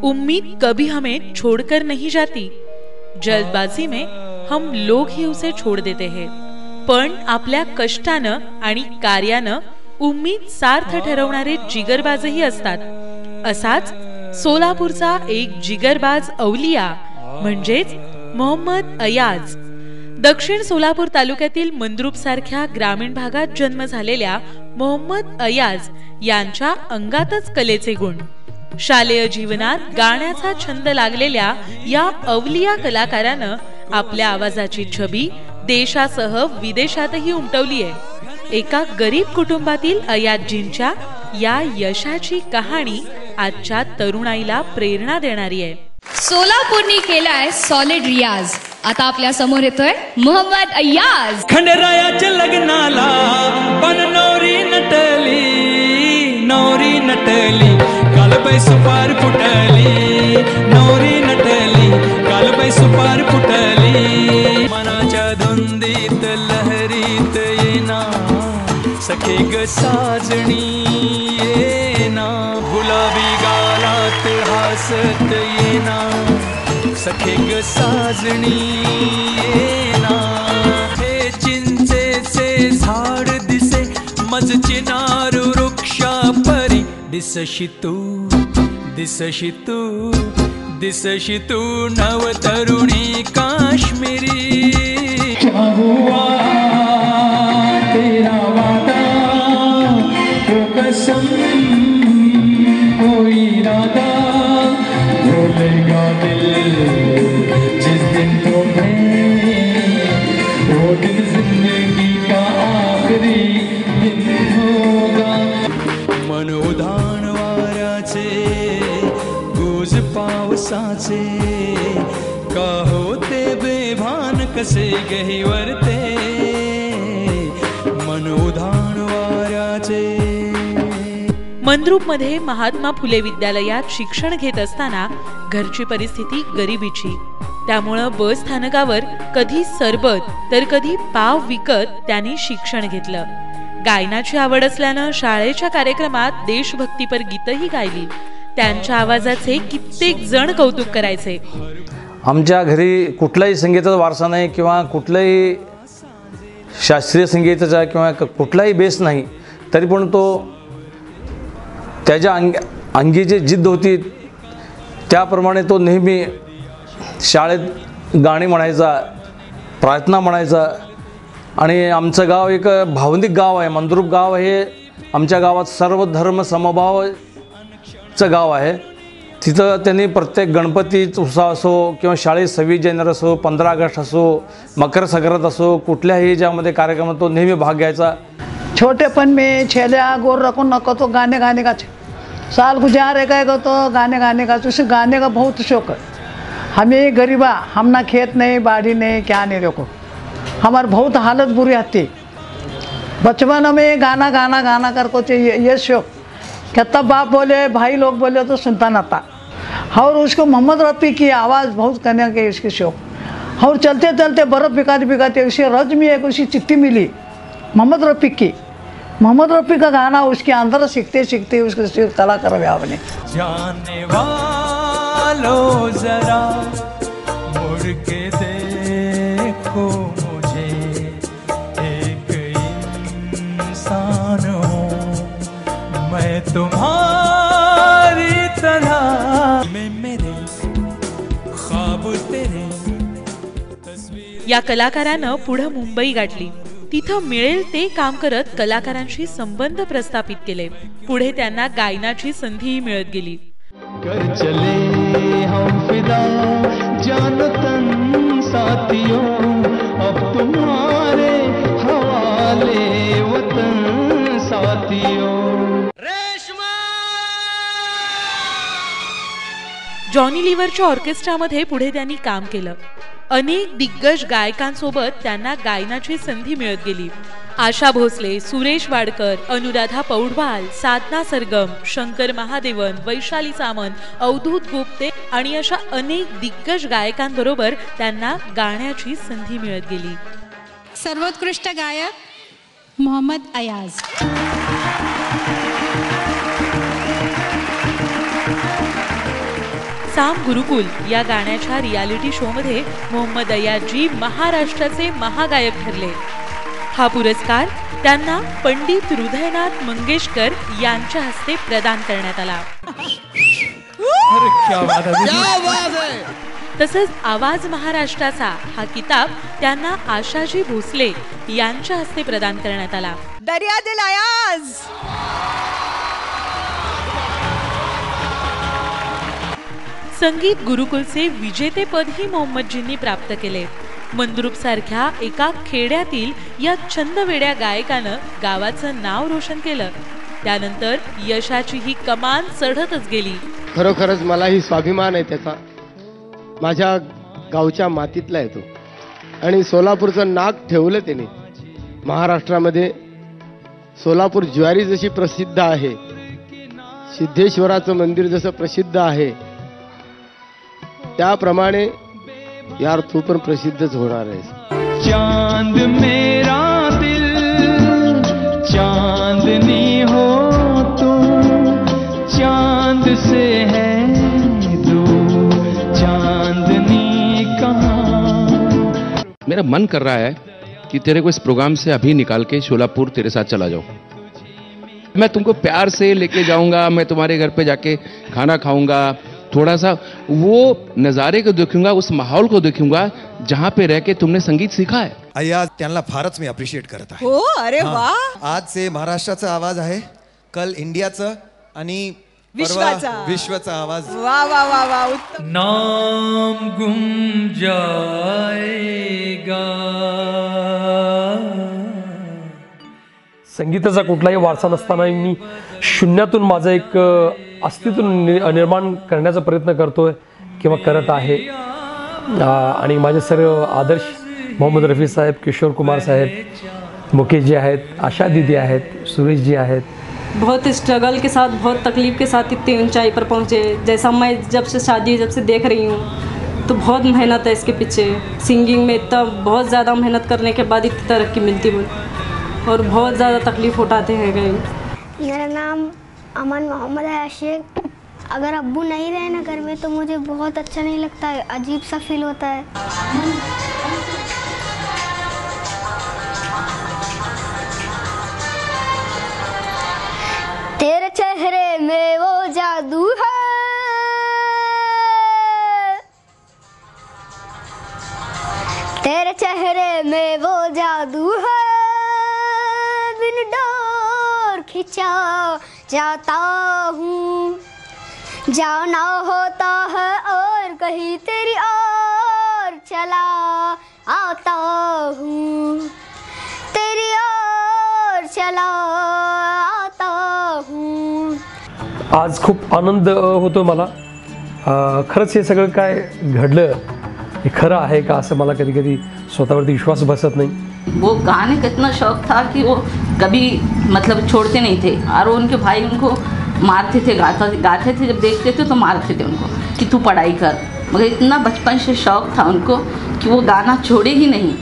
उम्मीद कभी हमें छोड़कर नहीं जाती, जल्दबाजी में हम लोग ही उसे छोड़ देते हैं, पण आपल्या कष्टानं आणि कार्यानं उम्मीद सार्थ ठरवणारे जिगरबाजही असतात. असाच सोलापूरचा एक जिगरबाज अवलिया म्हणजेच मोहम्मद अयाज. दक्षिण सोलापूर तालुक्यातील मंद्रुप सारख्या ग्रामीण भागात जन्म झालेल्या मोहम्मद अयाज यांच्या अंगातच कलेचे गुण. शालेय जीवनात गाण्याचा छंद लागलेल्या या अवलिया कलाकारानं आपल्या आवाजाची छबी देशासह विदेशातही उमटवली आहे. एका गरीब कुटुंबातील अयाजजींच्या या यशाची कहाणी आजच्या तरुणाईला प्रेरणा देणारी आहे. सोलापूरनी केलाय सॉलिड रियाज. आता आपल्या समोर येतोय मोहम्मद अयाज. खंडरायाच्या लग्नाला पण नवरी नटली कालबाई सुपार फुटली, नवरी नटली कालबाई सुपार फुटली. मनाच्या धुंदीत लहरीत येना सखे ग साजणी येना, गुलाबी गालात हसत येना सखे ग साजणी येना. हे चिंचेचे झाड दिसे मज चिनार वृक्षा परी, दिसशी तू दिसशी तू दिसशी तू नव तरुणी काश्मीरी. क्या हुआ तेरा वादा तो कसम कोई इरादा, भूलेगा दिल जिस दिन तुम्हें, वो दिन जिंदगी का आखिरी दिन होगा. मन उधाण वाऱ्याचे गुज पावसाचे, का होते बेभान कसे गहिवरते, मन उधाण वाऱ्याचे. मंद्रुप मध्ये महात्मा फुले विद्यालयात शिक्षण घेत असताना घरची परिस्थिती गरिबीची, त्यामुळे बस स्थानकावर कधी सरबत तर कधी पाव विकत त्यांनी शिक्षण घेतलं. गायनाची आवड असल्यानं शाळेच्या कार्यक्रमात देशभक्तीपर गीतही गायली. त्यांच्या आवाजाचे कित्येक जण कौतुक करायचे. आमच्या घरी कुठलाही संगीताचा वारसा नाही किंवा कुठलाही शास्त्रीय संगीताचा किंवा कुठलाही बेस नाही, तरी पण तो त्याच्या अंगी जी जिद्द होती त्याप्रमाणे तो नेहमी शाळेत गाणी म्हणायचा, प्रार्थना म्हणायचा. आणि आमचं गाव एक भावनिक गाव आहे. मंद्रुप गाव हे आमच्या गावात सर्व धर्म समभावाचं गाव आहे. तिथं त्यांनी प्रत्येक गणपती उत्सव असो किंवा शाळेत 26 जानेवारी असो, 15 ऑगस्ट असो, मकर संक्रांत असो, कुठल्याही ज्यामध्ये कार्यक्रमात तो नेहमी भाग घ्यायचा. छोटेपन में छेलिया गोर रखो नको तो गाने का साल गुजारे गए तो गाने का, उसे गाने का बहुत शौक है. हमें गरीबा, हम ना खेत नहीं बाड़ी नहीं क्या नहीं, देखो हमारी बहुत हालत बुरी आती. बचपन में गाना करको ये शौक क्या, तब बाप बोले भाई लोग बोले तो सुनता ना था. और उसको मोहम्मद रफ़ी की आवाज़ बहुत करने के उसके शौक. और चलते चलते बर्फ़ बिकाते उसी रज में एक उसी चिट्ठी मिली मोहम्मद रफ़ी की. मोहम्मद रफ़ी का गाना उसके अंदर सीखते उसके कलाकार हुआ आपने. जाने वालों जरा मुड़ के देखो मुझे, एक इंसान हूँ मैं तुम्हारी तरह, मैं मेरे ख्वाब तेरे तस्वीर. या कलाकारानं पुढे मुंबई गाठली. तिथं मिळेल ते काम करत कलाकारांशी संबंध प्रस्थापित केले. पुढे त्यांना गायनाची संधीही मिळत गेली. कर चले हम फिदा जानो तन साथियों, अब तुम्हारे हवाले वतन साथियों. जॉनी लिव्हरच्या ऑर्केस्ट्रामध्ये पुढे त्यांनी काम केलं. अनेक दिग्गज गायकांसोबत त्यांना गायनाची संधी मिळत गेली. आशा भोसले, सुरेश वाडकर, अनुराधा पौडवाल, साधना सरगम, शंकर महादेवन, वैशाली सामंत, अवधूत गुप्ते आणि अशा अनेक दिग्गज गायकांबरोबर त्यांना गाण्याची संधी मिळत गेली. सर्वोत्कृष्ट गायक मोहम्मद अयाज. साम गुरुकुल या गाण्याच्या रियालिटी शोमध्ये मोहम्मद अयाजी महाराष्ट्राचे महागायक ठरले. हा पुरस्कार त्यांना पंडित हृदयनाथ मंगेशकर यांच्या हस्ते प्रदान करण्यात आला. तसंच आवाज महाराष्ट्राचा हा किताब त्यांना आशाजी भोसले यांच्या हस्ते प्रदान करण्यात आला. दरिया दिल अयाज. संगीत गुरुकुलचे विजेतेपदही मोहम्मदजींनी प्राप्त केले. मंद्रुप सारख्या एका खेड्यातील या छंदवेड्या गायकानं गावाचं नाव रोशन केलं. त्यानंतर यशाची ही कमान चढतच गेली. खरोखरच मलाही स्वाभिमान आहे त्याचा. माझ्या गावच्या मातीतला आहे तो. आणि सोलापूरचं नाक ठेवलं त्याने. महाराष्ट्रामध्ये सोलापूर ज्वारी जशी प्रसिद्ध आहे, सिद्धेश्वराचं मंदिर जसं प्रसिद्ध आहे, त्याप्रमाणे यार तू पण प्रसिद्धच होणार आहेस. चांद मेरा दिल चांदनी हो तुम, चांद से है दूर चांदनी कहाँ. मेरा मन कर रहा है कि तेरे को इस प्रोग्राम से अभी निकाल के शोलापुर तेरे साथ चला जाऊं. मैं तुमको प्यार से लेके जाऊंगा, मैं तुम्हारे घर पे जाके खाना खाऊंगा, थोड़ा सा वो नज़ारे को देखूंगा, उस माहौल को देखूंगा जहाँ पे रह के तुमने संगीत सीखा है. अय्याज त्यांना फारच मी अप्रिशिएट करत आहे. हो, अरे वाह. आज से महाराष्ट्राचा आवाज आहे, कल इंडियाचं आणि विश्वाचा आवाज. वा वा वा वा. उत्तम. नाम गुम जाएगा. संगीताचा कुठलाही वारसा नसताना मी शून्यातून माझं एक अस्तित्व निर्माण करण्याचा प्रयत्न करतोय किंवा करत आहे. आणि माझे सर्व आदर्श मोहम्मद रफी साहेब, किशोर कुमार साहेब, मुकेश जी आहेत, आशा दीदी आहेत, सुरेश जी आहेत. बहुत स्ट्रगल के साथ, बहुत तकलीफ के साथ इतनी ऊंचाई पर पहुँचे. जैसा मैं जब से देख रही हूँ तो बहुत मेहनत है इसके पीछे. सिंगिंग में इतना बहुत ज़्यादा मेहनत करने के बाद इतनी तरक्की मिलती है और बहुत ज़्यादा तकलीफ़ उठाते हैं गए. मेरा नाम अमन मोहम्मद है शेख. अगर अब्बू नहीं रहे ना घर में तो मुझे बहुत अच्छा नहीं लगता है, अजीब सा फील होता है. तेरे चेहरे में वो जादू है, तेरे चेहरे में वो जादू है, बिन डोर खिंचा जाता हूँ, जाना होता है और कहीं तेरी ओर चला आता हूँ, तेरी ओर चला आता हूँ. आज खूप आनंद होतो मला. खरंच हे सगळं काय घडलं हे खरं आहे का असं मला कधी कधी स्वतःवरती विश्वास बसत नाही. वो गाने का इतना शौक था कि वो कभी मतलब छोड़ते नहीं थे. और उनके भाई उनको मारते थे, गाते थे, जब देखते थे तो मारते थे उनको कि तू पढ़ाई कर. मगर इतना बचपन से शौक था उनको कि वो गाना छोड़े ही नहीं.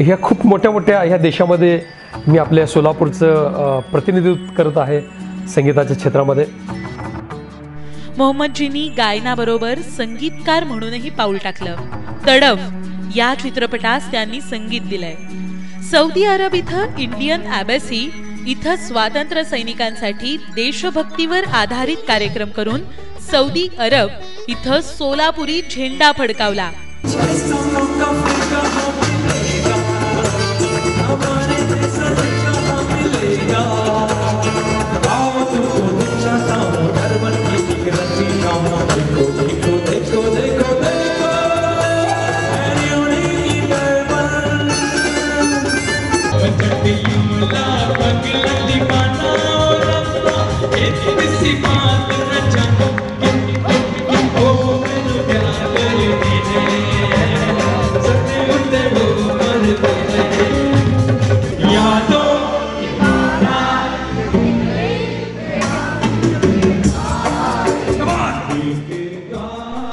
ह्या खूप मोठ्या मोठ्या ह्या देशामध्ये मी आपल्या सोलापूरचं प्रतिनिधित्व करत आहे संगीताच्या क्षेत्रामध्ये. मोहम्मदजींनी गायनाबरोबर संगीतकार म्हणूनही पाऊल टाकलं. तडफ या चित्रपटास त्यांनी संगीत दिलंय. सौदी अरब इथं इंडियन एम्बॅसी इथं स्वातंत्र्य सैनिकांसाठी देशभक्तीवर आधारित कार्यक्रम करून सौदी अरब इथं सोलापुरी झेंडा फडकावला.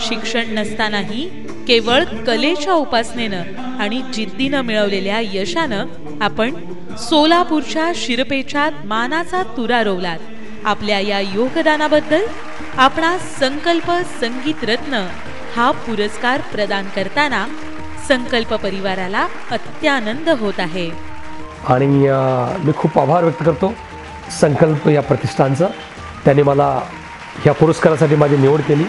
शिक्षण नसतानाही केवळ कलेच्या उपासनेनं आणि जिद्दीनं मिळवलेल्या यशानं आपण सोलापूरच्या शिरपेचात मानाचा तुरा रोवलात. आपल्या या योगदानाबद्दल आपणास संकल्प संगीत रत्न हा पुरस्कार प्रदान करताना संकल्प परिवाराला अत्यानंद होत आहे. आणि मी खूप आभार व्यक्त करतो संकल्प या प्रतिष्ठानचा. त्यांनी मला ह्या पुरस्कारासाठी माझी निवड केली.